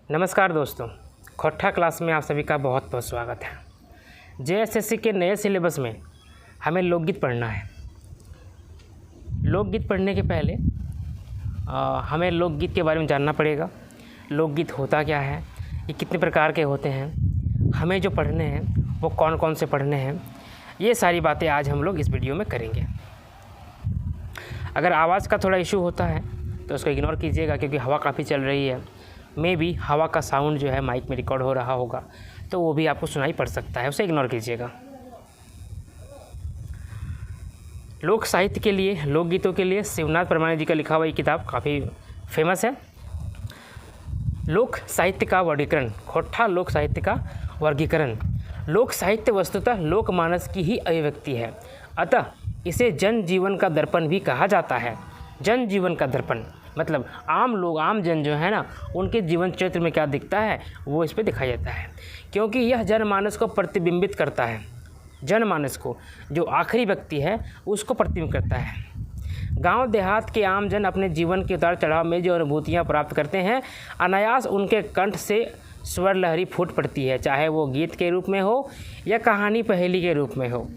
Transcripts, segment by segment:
नमस्कार दोस्तों, खोट्ठा क्लास में आप सभी का बहुत बहुत स्वागत है। जेएसएससी के नए सिलेबस में हमें लोकगीत पढ़ना है। लोकगीत पढ़ने के पहले हमें लोकगीत के बारे में जानना पड़ेगा। लोकगीत होता क्या है, ये कितने प्रकार के होते हैं, हमें जो पढ़ने हैं वो कौन कौन से पढ़ने हैं, ये सारी बातें आज हम लोग इस वीडियो में करेंगे। अगर आवाज़ का थोड़ा इशू होता है तो उसको इग्नोर कीजिएगा, क्योंकि हवा काफ़ी चल रही है। मे भी हवा का साउंड जो है माइक में रिकॉर्ड हो रहा होगा, तो वो भी आपको सुनाई पड़ सकता है, उसे इग्नोर कीजिएगा। लोक साहित्य के लिए, लोकगीतों के लिए शिवनाथ परमाने जी का लिखा हुआ ये किताब काफ़ी फेमस है। लोक साहित्य का वर्गीकरण, खोट्ठा लोक साहित्य का वर्गीकरण। लोक साहित्य वस्तुतः लोकमानस की ही अभिव्यक्ति है, अतः इसे जनजीवन का दर्पण भी कहा जाता है। जनजीवन का दर्पण मतलब आम लोग, आम जन जो है ना, उनके जीवन चरित्र में क्या दिखता है वो इस पे दिखाया जाता है, क्योंकि यह जनमानस को प्रतिबिंबित करता है। जनमानस को, जो आखिरी व्यक्ति है, उसको प्रतिबिंबित करता है। गांव देहात के आम जन अपने जीवन के उतार चढ़ाव में जो अनुभूतियाँ प्राप्त करते हैं, अनायास उनके कंठ से स्वर लहरी फूट पड़ती है, चाहे वो गीत के रूप में हो या कहानी पहेली के रूप में हो।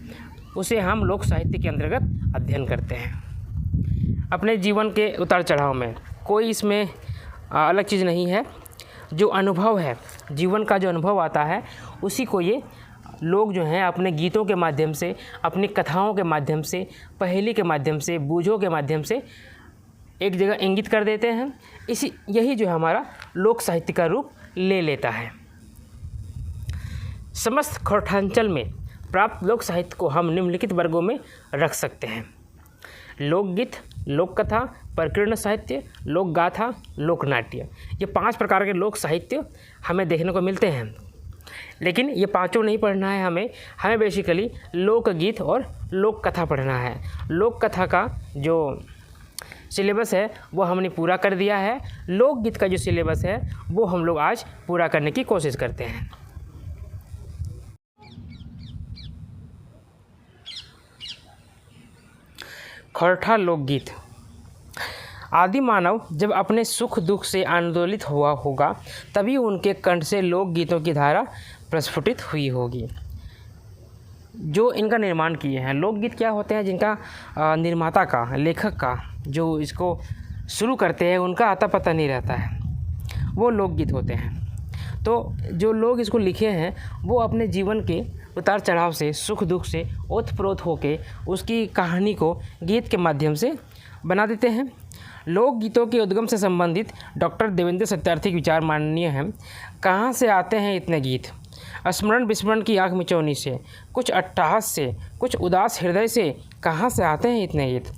उसे हम लोक साहित्य के अंतर्गत अध्ययन करते हैं। अपने जीवन के उतार चढ़ाव में कोई इसमें अलग चीज़ नहीं है। जो अनुभव है, जीवन का जो अनुभव आता है, उसी को ये लोग जो हैं अपने गीतों के माध्यम से, अपनी कथाओं के माध्यम से, पहेली के माध्यम से, बूझों के माध्यम से एक जगह इंगित कर देते हैं। यही जो है हमारा लोक साहित्य का रूप ले लेता है। समस्त खोरठांचल में प्राप्त लोक साहित्य को हम निम्नलिखित वर्गों में रख सकते हैं: लोकगीत, लोक कथा, प्रकीर्ण साहित्य, लोक गाथा, लोकनाट्य। ये 5 प्रकार के लोक साहित्य हमें देखने को मिलते हैं, लेकिन ये पांचों नहीं पढ़ना है हमें बेसिकली लोकगीत और लोक कथा पढ़ना है। लोक कथा का जो सिलेबस है वो हमने पूरा कर दिया है। लोकगीत का जो सिलेबस है वो हम लोग आज पूरा करने की कोशिश करते हैं। खोट्ठा लोकगीत। आदि मानव जब अपने सुख दुख से आंदोलित हुआ होगा, तभी उनके कंठ से लोकगीतों की धारा प्रस्फुटित हुई होगी। जो इनका निर्माण किए हैं, लोकगीत क्या होते हैं, जिनका निर्माता का, लेखक का, जो इसको शुरू करते हैं, उनका आता पता नहीं रहता है, वो लोकगीत होते हैं। तो जो लोग इसको लिखे हैं वो अपने जीवन के उतार चढ़ाव से, सुख दुख से ओतप्रोत होके उसकी कहानी को गीत के माध्यम से बना देते हैं। लोकगीतों के उद्गम से संबंधित डॉक्टर देवेंद्र सत्यार्थी के विचार माननीय हैं। कहाँ से आते हैं इतने गीत, स्मरण विस्मरण की आँख मिचौनी से, कुछ अट्टहास से, कुछ उदास हृदय से, कहाँ से आते हैं इतने गीत।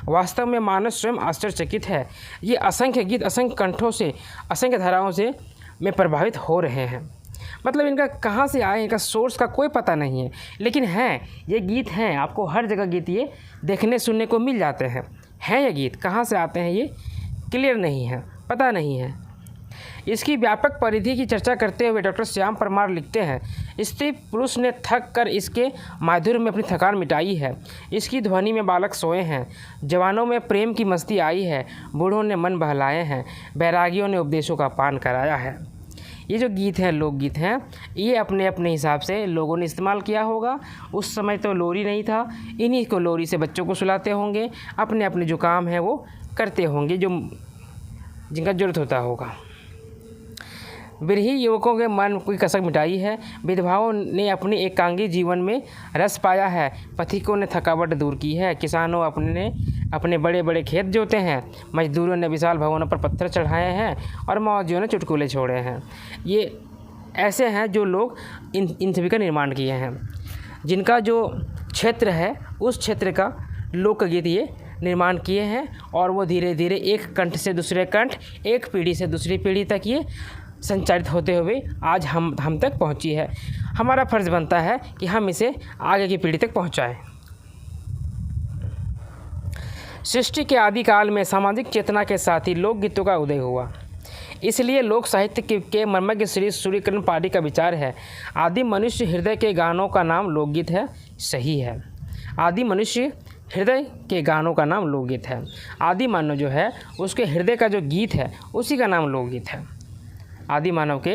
वास्तव में मानस स्वयं आश्चर्यचकित है। ये असंख्य गीत असंख्य कंठों से, असंख्य धाराओं से में प्रभावित हो रहे हैं। मतलब इनका कहाँ से आए, इनका सोर्स का कोई पता नहीं है, लेकिन हैं, ये गीत हैं। आपको हर जगह गीत ये देखने सुनने को मिल जाते हैं। ये गीत कहाँ से आते हैं ये क्लियर नहीं है, पता नहीं है। इसकी व्यापक परिधि की चर्चा करते हुए डॉक्टर श्याम परमार लिखते हैं, स्त्री पुरुष ने थक कर इसके माधुर्य में अपनी थकान मिटाई है। इसकी ध्वनि में बालक सोए हैं, जवानों में प्रेम की मस्ती आई है, बूढ़ों ने मन बहलाए हैं, बैरागियों ने उपदेशों का पान कराया है। ये जो गीत हैं, लोकगीत हैं, ये अपने अपने हिसाब से लोगों ने इस्तेमाल किया होगा। उस समय तो लोरी नहीं था, इन्हीं को लोरी से बच्चों को सुलाते होंगे, अपने अपने जो काम है वो करते होंगे, जो जिनका ज़रूरत होता होगा। बिरही युवकों के मन की कसक मिटाई है, विधवाओं ने अपने एकांगी जीवन में रस पाया है, पथिकों ने थकावट दूर की है, किसानों अपने बड़े बड़े खेत जोते हैं, मजदूरों ने विशाल भवनों पर पत्थर चढ़ाए हैं और मौजियों ने चुटकुले छोड़े हैं। ये ऐसे हैं जो लोग इन सभी का निर्माण किए हैं, जिनका जो क्षेत्र है उस क्षेत्र का लोकगीत ये निर्माण किए हैं, और वो धीरे धीरे एक कंठ से दूसरे कंठ, एक पीढ़ी से दूसरी पीढ़ी तक ये संचारित होते हुए आज हम तक पहुंची है। हमारा फ़र्ज़ बनता है कि हम इसे आगे की पीढ़ी तक पहुंचाएं। सृष्टि के आदिकाल में सामाजिक चेतना के साथ ही लोकगीतों का उदय हुआ। इसलिए लोक साहित्य के मर्मज्ञ श्री सूर्यकिरण पाठी का विचार है, आदि मनुष्य हृदय के गानों का नाम लोकगीत है। सही है, आदि मनुष्य हृदय के गानों का नाम लोकगीत है। आदि मानव जो है उसके हृदय का जो गीत है उसी का नाम लोकगीत है। आदि मानव के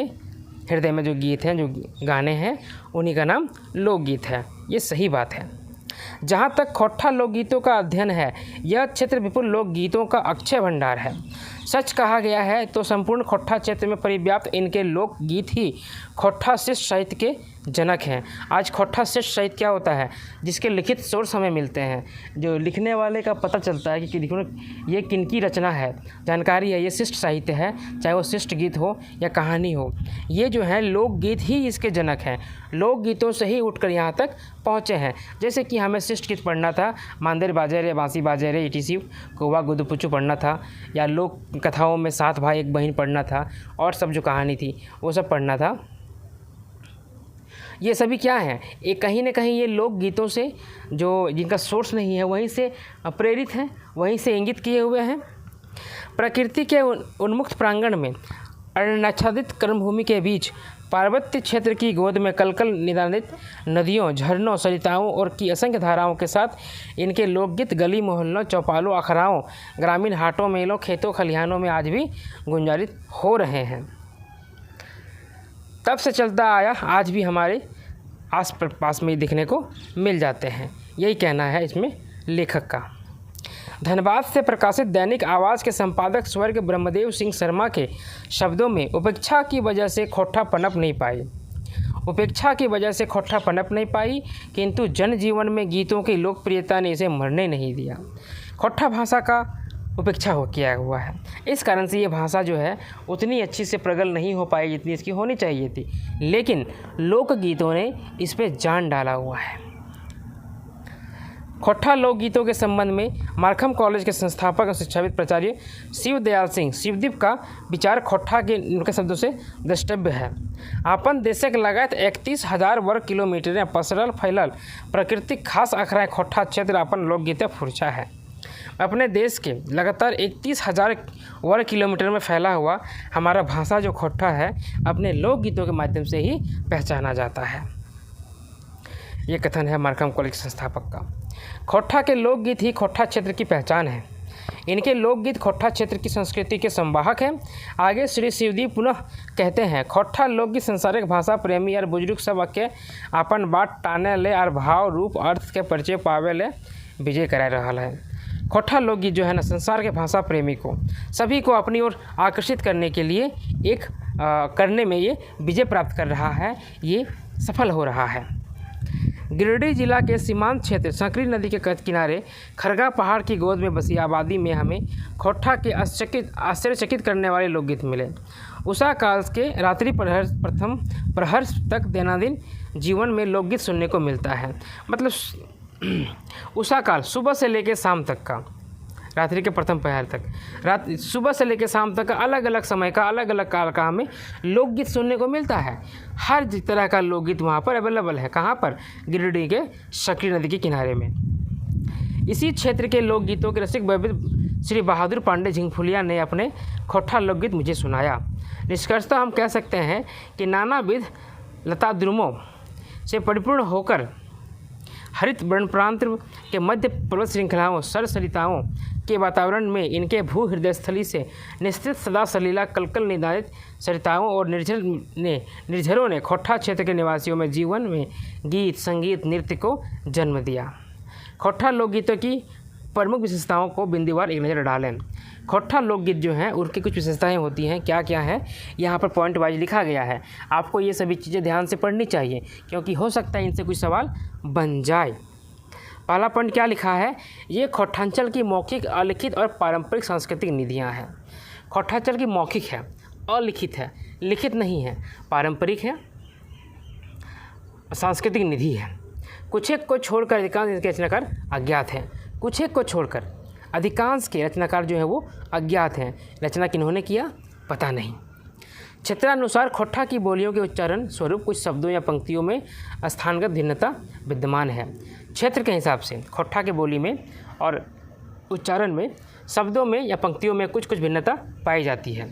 हृदय में जो गीत हैं, जो गाने हैं, उन्हीं का नाम लोकगीत है। ये सही बात है। जहाँ तक खोट्ठा लोकगीतों का अध्ययन है, यह क्षेत्र विपुल लोकगीतों का अक्षय भंडार है। सच कहा गया है तो संपूर्ण खोट्ठा क्षेत्र में परिव्याप्त इनके लोकगीत ही खोट्ठा शिष्ट साहित्य के जनक हैं। आज खोट्ठा शिष्ट साहित्य क्या होता है? जिसके लिखित सोर्स हमें मिलते हैं, जो लिखने वाले का पता चलता है कि ये किनकी रचना है, जानकारी है, ये शिष्ट साहित्य है, चाहे वो शिष्ट गीत हो या कहानी हो। ये जो है लोकगीत ही इसके जनक हैं। लोकगीतों से ही उठकर यहाँ तक पहुँचे हैं। जैसे कि हमें शिष्ट गीत पढ़ना था, मांदेर बाजे रे, बांसी बाजे रे, ETC, कौवा गुदपुचू पढ़ना था, या लोक कथाओं में 7 भाई 1 बहन पढ़ना था, और सब जो कहानी थी वो सब पढ़ना था। ये सभी क्या हैं? एक कहीं न कहीं ये लोकगीतों से, जो जिनका सोर्स नहीं है, वहीं से प्रेरित हैं, वहीं से इंगित किए हुए हैं। प्रकृति के उन्मुक्त प्रांगण में अरण्याच्छादित कर्मभूमि के बीच पार्वत्य क्षेत्र की गोद में कलकल निदानित नदियों, झरनों, सरिताओं और की असंख्य धाराओं के साथ इनके लोकगीत गली मोहल्लों, चौपालों, अखड़ाओं, ग्रामीण हाटों, मेलों, खेतों, खलिहानों में आज भी गुंजारित हो रहे हैं। तब से चलता आया, आज भी हमारे आस पास में दिखने को मिल जाते हैं। यही कहना है इसमें लेखक का। धनबाद से प्रकाशित दैनिक आवाज़ के संपादक स्वर्ग ब्रह्मदेव सिंह शर्मा के शब्दों में उपेक्षा की वजह से खोट्ठा पनप नहीं पाई। उपेक्षा की वजह से खोट्ठा पनप नहीं पाई, किंतु जनजीवन में गीतों की लोकप्रियता ने इसे मरने नहीं दिया। खोट्ठा भाषा का उपेक्षा किया हुआ है, इस कारण से ये भाषा जो है उतनी अच्छी से प्रगल नहीं हो पाई जितनी इसकी होनी चाहिए थी, लेकिन लोकगीतों ने इस पे जान डाला हुआ है। खोट्ठा लोकगीतों के संबंध में मार्खम कॉलेज के संस्थापक और शिक्षाविद प्राचार्य शिवदयाल सिंह शिवदीप का विचार खोट्ठा के उनके शब्दों से द्रष्टव्य है। अपन देशक लगायत 31,000 वर्ग किलोमीटर पसरल फैलल प्राकृतिक खास अखड़ा खोट्ठा क्षेत्र अपन लोकगीत फुरछा है। अपने देश के लगातार 31,000 वर्ग किलोमीटर में फैला हुआ हमारा भाषा जो खोट्ठा है, अपने लोकगीतों के माध्यम से ही पहचाना जाता है। ये कथन है मार्खम कॉलेज संस्थापक का। खोट्ठा के लोकगीत ही खोट्ठा क्षेत्र की पहचान है। इनके लोकगीत खोट्ठा क्षेत्र की संस्कृति के संवाहक हैं। आगे श्री शिवदीप पुनः कहते हैं, खोट्ठा लोकगीत संसारिक भाषा प्रेमी और बुजुर्ग सब के अपन बात टाने ले और भाव रूप अर्थ के परिचय पावे ले विजय करा रहा है। खोट्ठा लोकगीत जो है ना, संसार के भाषा प्रेमी को, सभी को अपनी ओर आकर्षित करने के लिए करने में ये विजय प्राप्त कर रहा है, ये सफल हो रहा है। गिरिडीह जिला के सीमांत क्षेत्र संकरी नदी के किनारे खरगा पहाड़ की गोद में बसी आबादी में हमें खोट्ठा के आश्चर्यचकित करने वाले लोकगीत मिले। उषा काल के रात्रि प्रथम प्रहर तक दैनंदिन जीवन में लोकगीत सुनने को मिलता है। मतलब उषा काल सुबह से लेकर शाम तक का, रात्रि के प्रथम प्रहर तक, सुबह से लेकर शाम तक का अलग अलग समय का, अलग अलग काल का हमें लोकगीत सुनने को मिलता है। हर तरह का लोकगीत वहाँ पर अवेलेबल है। कहाँ पर? गिरिडीह के सकरी नदी के किनारे में। इसी क्षेत्र के लोकगीतों के रसिक वैविध श्री बहादुर पांडे झिंगफुलिया ने अपने खोट्ठा लोकगीत मुझे सुनाया। निष्कर्षतः हम कह सकते हैं कि नानाविध लताद्रुमों से परिपूर्ण होकर हरित वर्ण प्रांत के मध्य पर्वत श्रृंखलाओं, सरसरिताओं के वातावरण में इनके भू हृदय स्थली से निश्चित सदा सलीला कलकल निदानित सरिताओं और निर्झरों ने खोट्ठा क्षेत्र के निवासियों में जीवन में गीत, संगीत, नृत्य को जन्म दिया। खोट्ठा लोकगीतों की प्रमुख विशेषताओं को बिंदुवार एक नज़र डालें। खोट्ठा लोकगीत जो हैं उनकी कुछ विशेषताएं होती हैं। क्या क्या है यहाँ पर पॉइंट वाइज लिखा गया है। आपको ये सभी चीज़ें ध्यान से पढ़नी चाहिए, क्योंकि हो सकता है इनसे कुछ सवाल बन जाए। पहला पॉइंट क्या लिखा है? ये खोट्ठांचल की मौखिक, अलिखित और पारंपरिक सांस्कृतिक निधियाँ हैं। खोट्ठांचल की मौखिक है, अलिखित है, लिखित नहीं है, पारंपरिक है, सांस्कृतिक निधि है। कुछ एक को छोड़कर अधिकांश इनके रचनाकार अज्ञात हैं। कुछ एक को छोड़कर अधिकांश के रचनाकार जो है वो अज्ञात हैं। रचना किन्होंने किया पता नहीं। क्षेत्रानुसार खोट्ठा की बोलियों के उच्चारण स्वरूप कुछ शब्दों या पंक्तियों में स्थानगत भिन्नता विद्यमान है। क्षेत्र के हिसाब से खोट्ठा के बोली में और उच्चारण में, शब्दों में या पंक्तियों में कुछ कुछ भिन्नता पाई जाती है।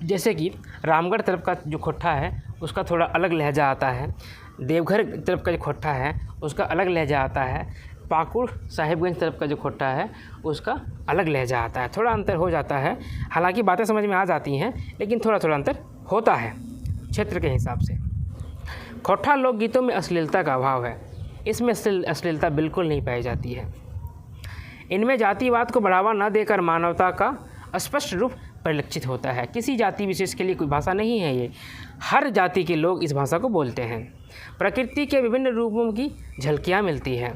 जैसे कि रामगढ़ तरफ का जो खोट्ठा है उसका थोड़ा अलग लहजा आता है, देवघर तरफ का जो खोट्ठा है उसका अलग लहजा आता है, पाकुड़ साहिबगंज तरफ का जो खोट्टा है उसका अलग लहजा आता है, थोड़ा अंतर हो जाता है। हालांकि बातें समझ में आ जाती हैं, लेकिन थोड़ा थोड़ा अंतर होता है क्षेत्र के हिसाब से। खोट्टा लोकगीतों में अश्लीलता का अभाव है, इसमें अश्लीलता बिल्कुल नहीं पाई जाती है। इनमें जातिवाद को बढ़ावा न देकर मानवता का स्पष्ट रूप परिलक्षित होता है। किसी जाति विशेष के लिए कोई भाषा नहीं है ये, हर जाति के लोग इस भाषा को बोलते हैं। प्रकृति के विभिन्न रूपों की झलकियाँ मिलती हैं।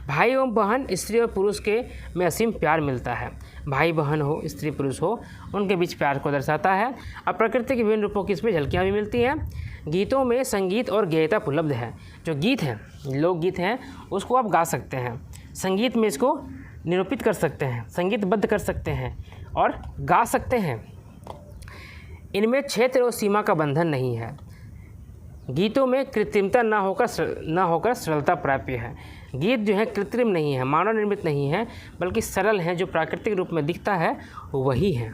भाई एवं बहन, स्त्री और पुरुष के में असीम प्यार मिलता है। भाई बहन हो, स्त्री पुरुष हो, उनके बीच प्यार को दर्शाता है। और प्रकृति के विभिन्न रूपों की इसमें झलकियाँ भी मिलती हैं। गीतों में संगीत और गेयता उपलब्ध है। जो गीत हैं, लोकगीत हैं, उसको आप गा सकते हैं, संगीत में इसको निरूपित कर सकते हैं, संगीतबद्ध कर सकते हैं और गा सकते हैं। इनमें क्षेत्र और सीमा का बंधन नहीं है। गीतों में कृत्रिमता न होकर सरलता प्राप्य है। गीत जो है कृत्रिम नहीं है, मानव निर्मित नहीं है, बल्कि सरल हैं, जो प्राकृतिक रूप में दिखता है वही है।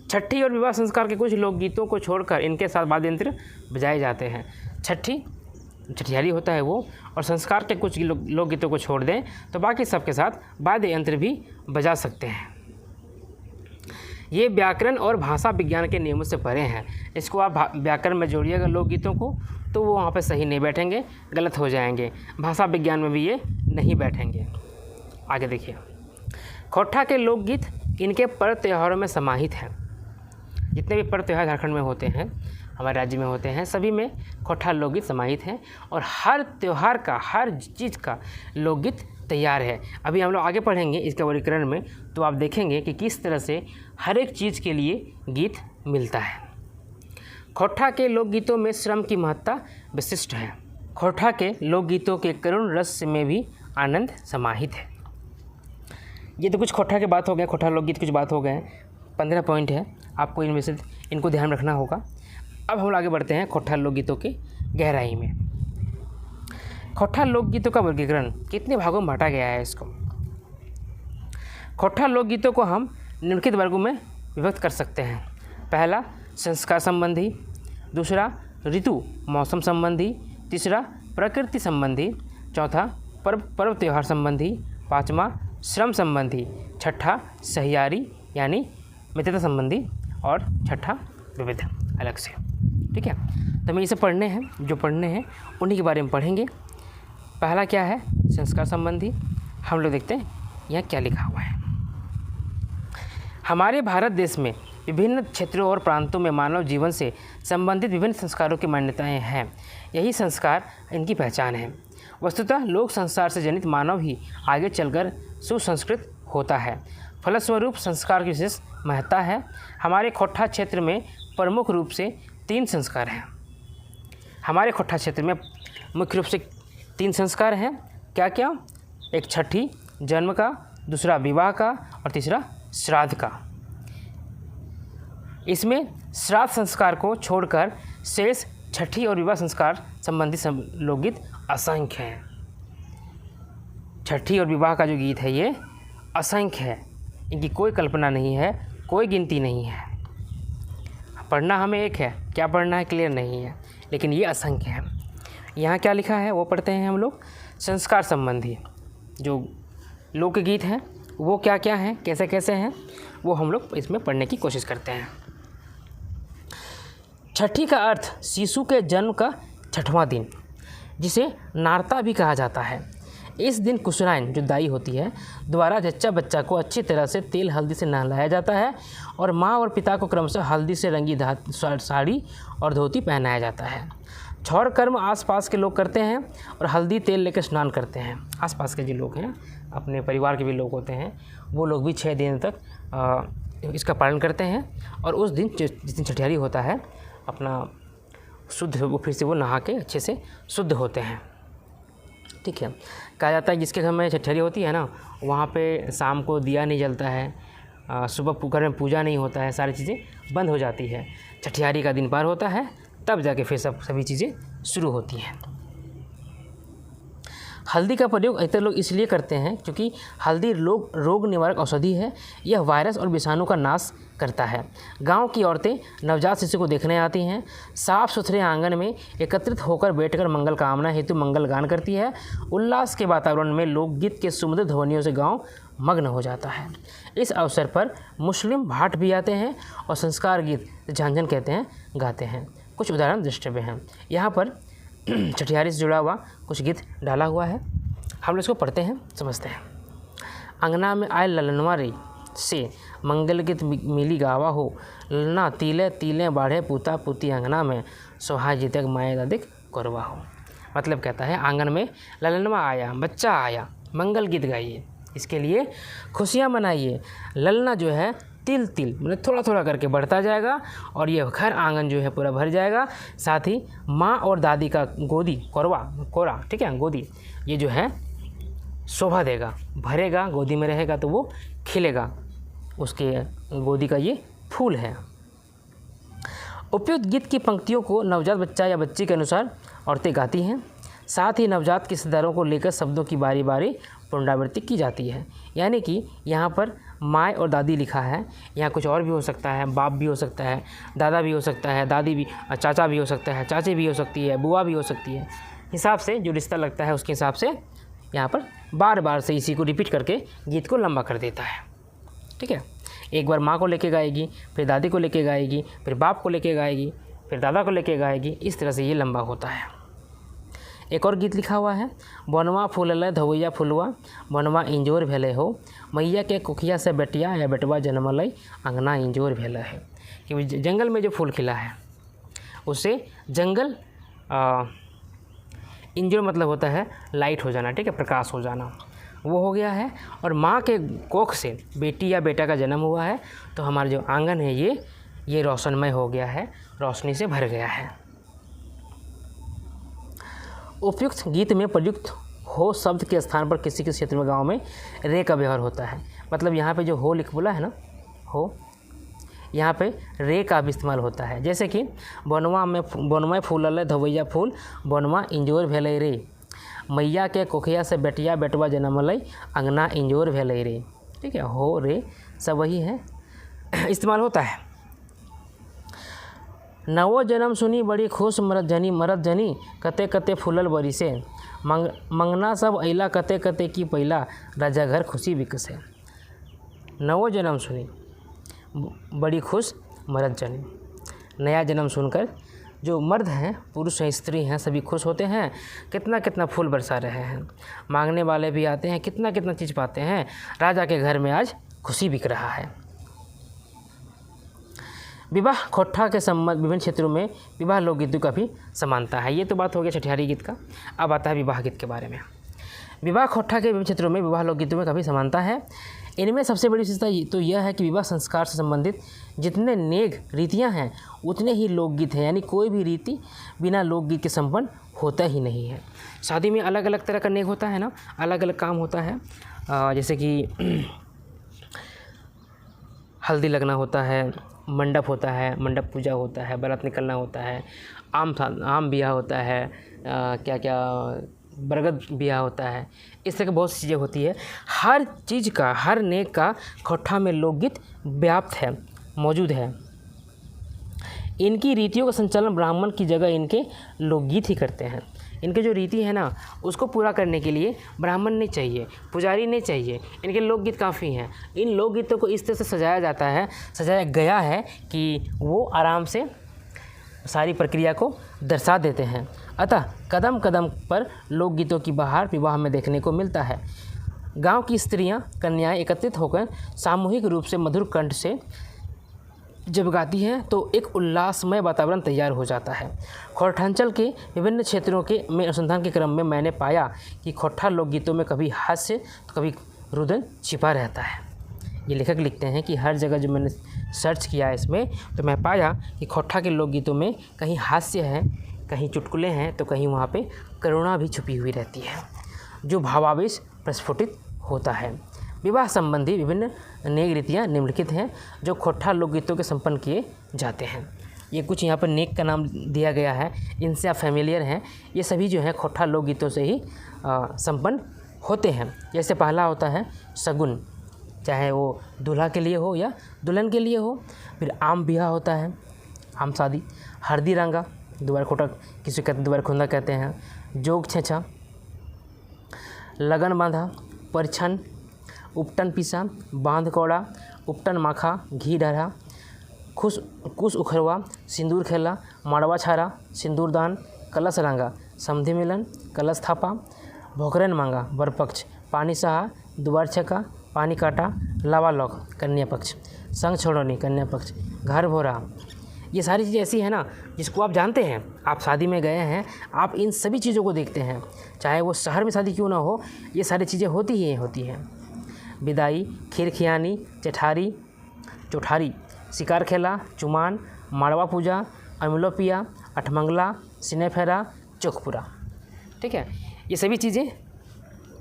छठी और विवाह संस्कार के कुछ लोकगीतों को छोड़कर इनके साथ वाद्य यंत्र बजाए जाते हैं। छठियारी होता है वो, और संस्कार के कुछ लोकगीतों को छोड़ दें तो बाकी सबके साथ वाद्य यंत्र भी बजा सकते हैं। ये व्याकरण और भाषा विज्ञान के नियमों से परे हैं। इसको आप व्याकरण में जोड़िएगा लोकगीतों को तो वो वहाँ पे सही नहीं बैठेंगे, गलत हो जाएंगे। भाषा विज्ञान में भी ये नहीं बैठेंगे। आगे देखिए, खोट्टा के लोकगीत इनके पर्व त्योहारों में समाहित हैं। जितने भी पर्व त्योहार झारखंड में होते हैं, हमारे राज्य में होते हैं, सभी में खोट्टा लोकगीत समाहित हैं और हर त्यौहार का, हर चीज़ का लोकगीत तैयार है। अभी हम लोग आगे पढ़ेंगे इसके वर्गीकरण में, तो आप देखेंगे कि किस तरह से हर एक चीज़ के लिए गीत मिलता है। खोट्टा के लोकगीतों में श्रम की महत्ता विशिष्ट है। खोट्टा के लोकगीतों के करुण रस में भी आनंद समाहित है। ये तो कुछ खोट्टा के बात हो गए, खोट्टा लोकगीत कुछ बात हो गए। 15 पॉइंट है, आपको इनमें से इनको ध्यान रखना होगा। अब हम आगे बढ़ते हैं खोट्टा लोकगीतों की गहराई में। खोट्टा लोकगीतों का वर्गीकरण कितने भागों में बांटा गया है इसको। खोट्टा लोकगीतों को हम निम्नलिखित वर्गों में विभक्त कर सकते हैं। पहला, संस्कार संबंधी। दूसरा, ऋतु मौसम संबंधी। तीसरा, प्रकृति संबंधी। चौथा, पर्व त्यौहार संबंधी। पाँचवा, श्रम संबंधी। छठा, सहियारी यानी मित्रता संबंधी। और छठा, विविध अलग से। ठीक है, तो हमें इसे पढ़ने हैं, जो पढ़ने हैं उन्हीं के बारे में पढ़ेंगे। पहला क्या है, संस्कार संबंधी। हम लोग देखते हैं यहाँ क्या लिखा हुआ है। हमारे भारत देश में विभिन्न क्षेत्रों और प्रांतों में मानव जीवन से संबंधित विभिन्न संस्कारों की मान्यताएं हैं। यही संस्कार इनकी पहचान है। वस्तुतः लोक संसार से जनित मानव ही आगे चलकर सुसंस्कृत होता है। फलस्वरूप संस्कार की विशेष महत्ता है। हमारे खोट्टा क्षेत्र में प्रमुख रूप से 3 संस्कार हैं। हमारे खोट्टा क्षेत्र में मुख्य रूप से 3 संस्कार हैं। क्या क्या? एक छठी जन्म का, दूसरा विवाह का और तीसरा श्राद्ध का। इसमें श्राद्ध संस्कार को छोड़कर शेष छठी और विवाह संस्कार संबंधी लोकगीत असंख्य हैं। छठी और विवाह का जो गीत है ये असंख्य है, इनकी कोई कल्पना नहीं है, कोई गिनती नहीं है। पढ़ना हमें एक है, क्या पढ़ना है क्लियर नहीं है, लेकिन ये असंख्य है। यहाँ क्या लिखा है वो पढ़ते हैं हम लोग। संस्कार संबंधी जो लोकगीत हैं वो क्या क्या हैं, कैसे कैसे हैं, वो हम लोग इसमें पढ़ने की कोशिश करते हैं। छठी का अर्थ शिशु के जन्म का 6वां दिन, जिसे नारता भी कहा जाता है। इस दिन कुशनाइन जो दाई होती है द्वारा जच्चा बच्चा को अच्छी तरह से तेल हल्दी से नहलाया जाता है और माँ और पिता को क्रमशः हल्दी से रंगी साड़ी और धोती पहनाया जाता है। छौर कर्म आसपास के लोग करते हैं और हल्दी तेल लेकर स्नान करते हैं। आसपास के जो लोग हैं, अपने परिवार के भी लोग होते हैं, वो लोग भी 6 दिन तक इसका पालन करते हैं। और उस दिन जिस दिन छठियारी होता है अपना शुद्ध, वो फिर से वो नहा के अच्छे से शुद्ध होते हैं। ठीक है, कहा जाता है जिसके घर में छठियारी होती है ना, वहाँ पे शाम को दिया नहीं जलता है, सुबह घर में पूजा नहीं होता है, सारी चीज़ें बंद हो जाती है। छठियारी का दिन पार होता है तब जाके फिर सभी चीज़ें शुरू होती हैं। हल्दी का प्रयोग अधिकतर लोग इसलिए करते हैं क्योंकि हल्दी रोग निवारक औषधि है। यह वायरस और विषाणु का नाश करता है। गांव की औरतें नवजात शिशु को देखने आती हैं, साफ सुथरे आंगन में एकत्रित होकर बैठकर मंगल कामना हेतु मंगल गान करती है। उल्लास के वातावरण में लोकगीत के सुमधुर ध्वनियों से गाँव मग्न हो जाता है। इस अवसर पर मुस्लिम भाट भी आते हैं और संस्कार गीत झांझन कहते हैं गाते हैं। कुछ उदाहरण दृष्टव्य हैं। यहाँ पर छठियारी से जुड़ा हुआ कुछ गीत डाला हुआ है, हम लोग इसको पढ़ते हैं, समझते हैं। अंगना में आए ललनवा रे से मंगल गीत मिली गावा हो, ललना तिले तिले बाढ़े पूता पूती अंगना में, सोहा जीतक माए दादिक करवा हो। मतलब कहता है आंगन में ललनवा आया, बच्चा आया, मंगल गीत गाइए, इसके लिए खुशियाँ मनाइए। ललना जो है तिल तिल मतलब थोड़ा थोड़ा करके बढ़ता जाएगा और ये घर आंगन जो है पूरा भर जाएगा। साथ ही माँ और दादी का गोदी कोरा ठीक है, गोदी ये जो है शोभा देगा, भरेगा, गोदी में रहेगा तो वो खिलेगा, उसके गोदी का ये फूल है। उपयुक्त गीत की पंक्तियों को नवजात बच्चा या बच्ची के अनुसार औरतें गाती हैं। साथ ही नवजात के किस्सेदारों को लेकर शब्दों की बारी बारी पुनरावृत्ति की जाती है। यानी कि यहाँ पर माँ और दादी लिखा है, यहाँ कुछ और भी हो सकता है, बाप भी हो सकता है, दादा भी हो सकता है, दादी भी, चाचा भी हो सकता है, चाची भी हो सकती है, बुआ भी हो सकती है। हिसाब से जो रिश्ता लगता है उसके हिसाब से यहाँ पर बार बार से इसी को रिपीट करके गीत को लंबा कर देता है। ठीक है, एक बार माँ को लेके गाएगी, फिर दादी को लेके गाएगी, फिर बाप को लेके गाएगी, फिर दादा को लेके गाएगी, इस तरह से ये लंबा होता है। एक और गीत लिखा हुआ है, बनवा फूलल धवैया फुलवा, बनवा इंजोर भेले हो, मैया के कुखिया से बेटिया या बेटवा जन्मल, अंगना इंजोर भेले है। कि जंगल में जो फूल खिला है उससे जंगल इंजोर मतलब होता है लाइट हो जाना, ठीक है, प्रकाश हो जाना, वो हो गया है। और माँ के कोख से बेटी या बेटा का जन्म हुआ है तो हमारा जो आंगन है ये रोशनमय हो गया है, रोशनी से भर गया है। उपयुक्त गीत में प्रयुक्त हो शब्द के स्थान पर किसी के क्षेत्र में गांव में रे का व्यवहार होता है। मतलब यहाँ पे जो हो लिख बोला है ना, हो, यहाँ पे रे का भी इस्तेमाल होता है। जैसे कि बनवा फूलल धवैया फूल, बनवा इंजोर भेले रे, मैया के कोखिया से बेटिया बेटवा जन्मल, अंगना इंजोर भेले रे। ठीक है, हो रे सब वही है, इस्तेमाल होता है। नवो जन्म सुनी बड़ी खुश मरद जनी, कते कते फूलल बरी से, मंगना सब अइला कते कते की पहिला, राजा घर खुशी विकसे। नवो जन्म सुनी बड़ी खुश मरद जनी, नया जन्म सुनकर जो मर्द हैं, पुरुष हैं, स्त्री हैं, सभी खुश होते हैं। कितना कितना फूल बरसा रहे हैं, मांगने वाले भी आते हैं, कितना कितना चीज़ पाते हैं। राजा के घर में आज खुशी बिक रहा है। विवाह खोट्ठा के संबंध विभिन्न क्षेत्रों में विवाह लोकगीतों का भी समानता है। ये तो बात हो गया छठियारी गीत का। अब आता है विवाह गीत के बारे में। विवाह खोट्ठा के विभिन्न क्षेत्रों में विवाह लोकगीतों में काफ़ी समानता है। इनमें सबसे बड़ी विशेषता तो यह है कि विवाह संस्कार से संबंधित जितने नेग रीतियाँ हैं उतने ही लोकगीत हैं। यानी कोई भी रीति बिना लोकगीत के संपन्न होता ही नहीं है। शादी में अलग अलग तरह का नेग होता है ना, अलग अलग काम होता है। जैसे कि हल्दी लगना होता है, मंडप होता है, मंडप पूजा होता है, बारात निकलना होता है, आम ब्याह होता है, क्या क्या बरगद ब्याह होता है। इस तरह की बहुत सी चीज़ें होती है। हर चीज़ का, हर नेक का खोट्ठा में लोकगीत व्याप्त है, मौजूद है। इनकी रीतियों का संचालन ब्राह्मण की जगह इनके लोकगीत ही करते हैं। इनके जो रीति है ना, उसको पूरा करने के लिए ब्राह्मण नहीं चाहिए, पुजारी नहीं चाहिए, इनके लोकगीत काफ़ी हैं। इन लोकगीतों को इस तरह से सजाया जाता है, सजाया गया है कि वो आराम से सारी प्रक्रिया को दर्शा देते हैं। अतः कदम कदम पर लोकगीतों की बहार विवाह में देखने को मिलता है। गांव की स्त्रियां, कन्याएं एकत्रित होकर सामूहिक रूप से मधुर कंठ से जब गाती हैं तो एक उल्लासमय वातावरण तैयार हो जाता है। खोरठांचल के विभिन्न क्षेत्रों के में अनुसंधान के क्रम में मैंने पाया कि खोट्ठा लोकगीतों में कभी हास्य तो कभी रुदन छिपा रहता है। ये लेखक लिखते हैं कि हर जगह जो मैंने सर्च किया इसमें तो मैं पाया कि खोट्ठा के लोकगीतों में कहीं हास्य है, कहीं चुटकुले हैं, तो कहीं वहाँ पे करुणा भी छुपी हुई रहती है, जो भावावेश प्रस्फुटित होता है। विवाह संबंधी विभिन्न नेक रीतियाँ निम्नलिखित हैं जो खोट्ठा लोकगीतों के संपन्न किए जाते हैं। ये कुछ यहाँ पर नेक का नाम दिया गया है, इनसे आप फैमिलियर हैं। ये सभी जो है खोटा लोकगीतों से ही संपन्न होते हैं। जैसे पहला होता है शगुन, चाहे वो दूल्हा के लिए हो या दुल्हन के लिए हो। फिर आम बिहा होता है, आम शादी। हरदी रंगा, दुबार खोटा किसी कहते, दुबार खुंदा कहते हैं। जोग छेछा, लगन बांधा, परछन, उपटन पीसा, बांध कौड़ा, उपटन माखा, घी डरा, कुश उखरवा, सिंदूर खेला, माड़वा छारा, सिंदूर दान, कलश रंगा, समधि मिलन, कलश थापा, भोकरन मांगा, वर पक्ष, पानी सहा, दुबार छका, पानी काटा, लावा लौक, कन्या पक्ष, संग छोड़ोनी, कन्या पक्ष, घर भोरा। ये सारी चीज़ें ऐसी है ना जिसको आप जानते हैं, आप शादी में गए हैं, आप इन सभी चीज़ों को देखते हैं, चाहे वो शहर में शादी क्यों ना हो, ये सारी चीज़ें होती ही होती हैं। विदाई, खीर खियानी, चौठारी, शिकार खेला, चुमान, माड़वा पूजा, अमिलोपिया, अठमंगला, सिने फेरा, चौकपुरा। ठीक है, ये सभी चीज़ें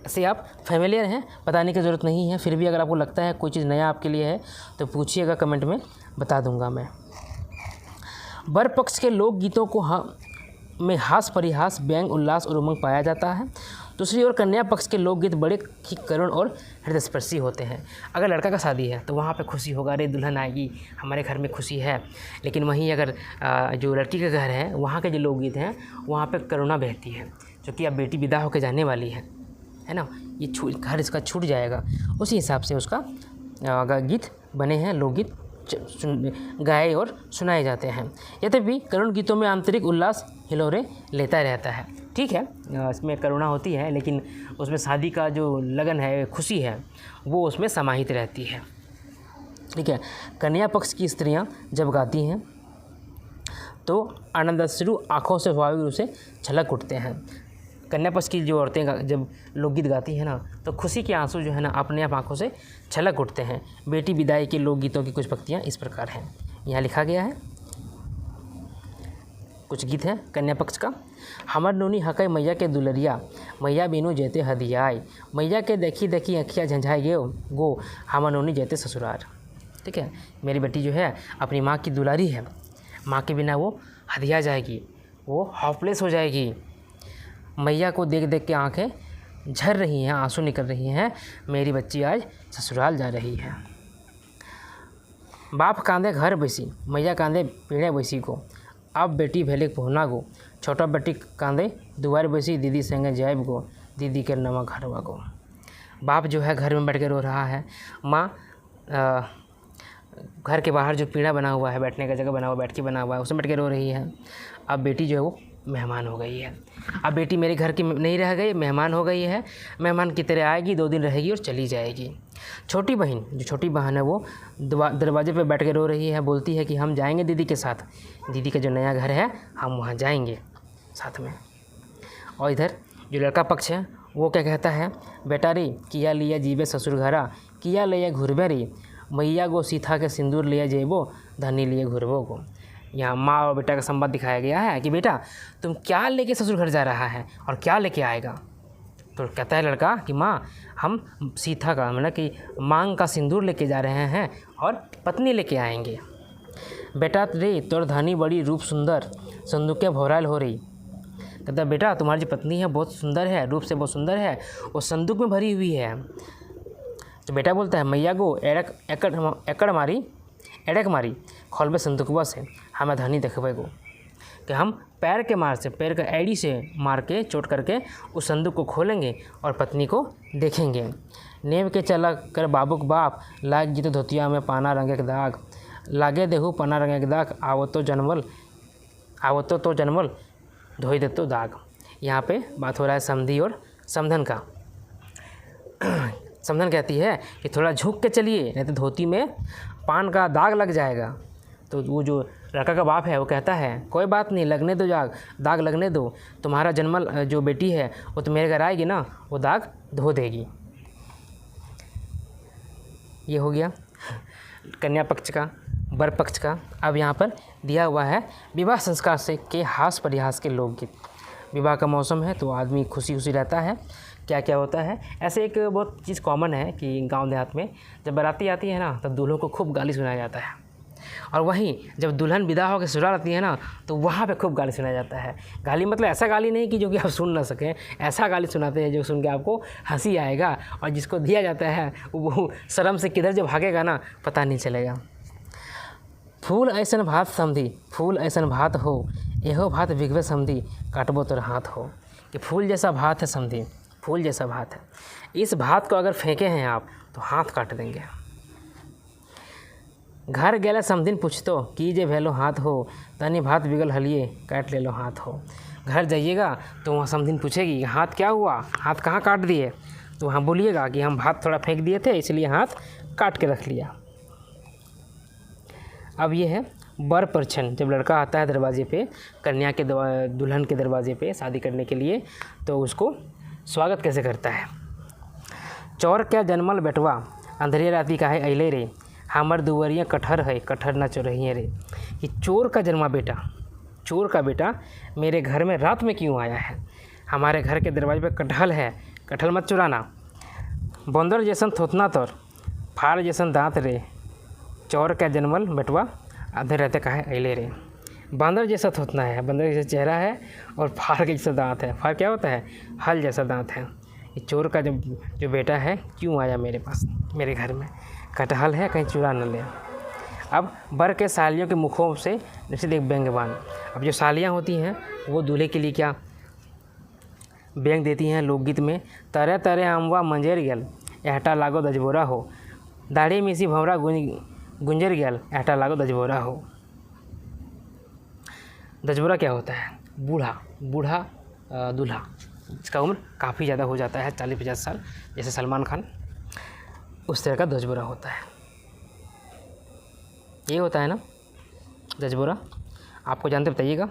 से आप फैमिलियर हैं, बताने की ज़रूरत नहीं है। फिर भी अगर आपको लगता है कोई चीज़ नया आपके लिए है तो पूछिएगा, कमेंट में बता दूंगा मैं। वर पक्ष के लोकगीतों को में हास परिहास, व्यंग, उल्लास और उमंग पाया जाता है। दूसरी ओर कन्या पक्ष के लोकगीत बड़े ही करुण और हृदयस्पर्शी होते हैं। अगर लड़का का शादी है तो वहाँ पे खुशी होगा, अरे दुल्हन आएगी, हमारे घर में खुशी है। लेकिन वहीं अगर जो लड़की का घर है, वहाँ के जो लोकगीत हैं, वहाँ पे करुणा बहती है, क्योंकि अब बेटी विदा होकर जाने वाली है ना, ये घर इसका छूट जाएगा। उसी हिसाब से उसका गीत बने हैं, लोकगीत गाए और सुनाए जाते हैं। यद्यपि करुण गीतों में आंतरिक उल्लास हिलोरे लेता रहता है। ठीक है, इसमें करुणा होती है, लेकिन उसमें शादी का जो लगन है, खुशी है, वो उसमें समाहित रहती है। ठीक है, कन्या पक्ष की स्त्रियां जब गाती हैं तो आनंदाश्रु आँखों से स्वाभाविक रूप से छलक उठते हैं। कन्या पक्ष की जो औरतें जब लोकगीत गाती हैं ना, तो खुशी के आंसू जो है ना अपने आप आँखों से छलक उठते हैं। बेटी विदाई के लोकगीतों की कुछ पंक्तियाँ इस प्रकार हैं, यहाँ लिखा गया है। कुछ गीत हैं कन्या पक्ष का। हमर नोनी हकई मैया के दुलरिया, मैया बिनु जेते हदियाई, मैया के देखी देखी अखिया झंझाई गो, हमर नोनी जेते ससुरार। ठीक है, मेरी बेटी जो है अपनी माँ की दुलारी है, माँ के बिना वो हदिया जाएगी, वो हॉपलेस हो जाएगी। मैया को देख देख के आंखें झर रही हैं, आंसू निकल रही हैं, मेरी बच्ची आज ससुराल जा रही है। बाप कांदे घर बैसी, मैया कांदे पीढ़े बैसी को, अब बेटी भेले पहुना गो, छोटा बेटी कांदे दुआर बैसी, दीदी संगे जायब गो, दीदी के नवा घरवा गो। बाप जो है घर में बैठ के रो रहा है, माँ घर के बाहर जो पीढ़ा बना हुआ है, बैठने का जगह बना हुआ, बैठ के बना हुआ है, उसमें बैठ के रो रही है। अब बेटी जो है वो मेहमान हो गई है, अब बेटी मेरे घर की नहीं रह गई, मेहमान हो गई है, मेहमान की तरह आएगी, 2 दिन रहेगी और चली जाएगी। छोटी बहन, जो छोटी बहन है वो दरवाजे पे बैठ के रो रही है, बोलती है कि हम जाएंगे दीदी के साथ, दीदी का जो नया घर है हम वहाँ जाएंगे साथ में। और इधर जो लड़का पक्ष है वो क्या कहता है, बेटा रे किया लिया जीवे ससुर घरा, किया लिया घुरबे रे, मैया गो सीता के सिंदूर लिया जेबो, धनी लिए घुरबो को। यहाँ माँ और बेटा का संवाद दिखाया गया है कि बेटा तुम क्या लेके ससुर घर जा रहा है और क्या लेके आएगा। तो कहता है लड़का कि माँ हम सीता का मतलब कि मांग का सिंदूर लेके जा रहे हैं और पत्नी लेके आएंगे। बेटा रे तोर धनी बड़ी रूप सुंदर, संदूके भौराल हो रही। कहता है बेटा तुम्हारी जो पत्नी है बहुत सुंदर है, रूप से बहुत सुंदर है, वो संदूक में भरी हुई है। तो बेटा बोलता है मैया गो एड़क मारी खोलबे संदूकवा से, हमें धनी देखबे गो। कि हम पैर के मार से, पैर का एड़ी से मार के चोट करके उस संदूक को खोलेंगे और पत्नी को देखेंगे। नेव के चला कर बाबूक बाप, लाग जीत धोतिया में पाना रंगे के दाग, लागे देहू पना रंगे के दाग, आवतो जनमल धोई देतो दाग। यहाँ पे बात हो रहा है समधी और समधन का। समधन कहती है कि थोड़ा झुक के चलिए, नहीं तो धोती में पान का दाग लग जाएगा। तो वो जो लड़का का बाप है वो कहता है कोई बात नहीं, लगने दो दाग लगने दो, तुम्हारा जन्मल जो बेटी है वो तो मेरे घर आएगी ना, वो दाग धो देगी। ये हो गया कन्या पक्ष का। वर पक्ष का अब यहाँ पर दिया हुआ है विवाह संस्कार से के हास परिहास के लोकगीत। विवाह का मौसम है तो आदमी खुशी खुशी रहता है, क्या क्या होता है। ऐसे एक बहुत चीज़ कॉमन है कि गांव देहात में जब बाराती आती है ना, तब दूल्हों को खूब गाली सुनाया जाता है और वहीं जब दुल्हन विदा होकर ससुराल आती है ना, तो वहाँ पे खूब गाली सुनाया जाता है। गाली मतलब ऐसा गाली नहीं कि जो कि आप सुन ना सकें, ऐसा गाली सुनाते हैं जो सुन के आपको हंसी आएगा, और जिसको दिया जाता है वो शर्म से किधर जब भागेगा ना पता नहीं चलेगा। फूल ऐसन भात समधी, फूल ऐसन भात हो, एहो भात बिगवे समधी, काटबो तोर हाथ हो। कि फूल जैसा भात है समधी, फूल जैसा भात है, इस भात को अगर फेंके हैं आप तो हाथ काट देंगे। घर गेला समधिन पूछतो, की जे भेलो हाथ हो, तनी भात बिगल हलिए, काट ले लो हाथ हो। घर जाइएगा तो वहाँ समधिन पूछेगी हाथ क्या हुआ, हाथ कहाँ काट दिए, तो वहाँ बोलिएगा कि हम भात थोड़ा फेंक दिए थे इसलिए हाथ काट के रख लिया। अब ये है बर परछन। जब लड़का आता है दरवाजे पे, कन्या के दुल्हन के दरवाजे पे शादी करने के लिए, तो उसको स्वागत कैसे करता है। चोर क्या जन्मल बेटवा, अंधेरे राती का है अइले रे, हमर दुवरिया कटहर है, कटहर ना चोरहिए रे। कि चोर का जन्मा बेटा, चोर का बेटा मेरे घर में रात में क्यों आया है, हमारे घर के दरवाजे पे कटहल है, कटहल मत चुराना। बंदर जैसन थोतना तोर, फाड़ जैसन दांत रे, चोर का जन्मल बेटवा अंधेरे राती का है अइले रे। बंदर जैसा थोतना है, बंदर जैसा चेहरा है, और फाड़ के जैसा दांत है। फाड़ क्या होता है, हल जैसा दांत है। ये चोर का जो बेटा है क्यों आया मेरे पास, मेरे घर में, कटहल है कहीं चुरा न ले। अब बर के सालियों के मुखों से जैसे देख व्यंग्यवान। अब जो सालियाँ होती हैं वो दूल्हे के लिए क्या व्यंग देती हैं लोकगीत में। तरह तरह आमवा मंजेर गेल, एहटा लागो दजबोरा हो, दाढ़ी मिसी भंवरा गुंजर गेल, एहटा लागो दजबोरा हो। दजबोरा क्या होता है, बूढ़ा, बूढ़ा दूल्हा जिसका उम्र काफ़ी ज़्यादा हो जाता है, 40-50 साल, जैसे सलमान खान, उस तरह का दजबोरा होता है। ये होता है ना दजबोरा, आपको जानते बताइएगा।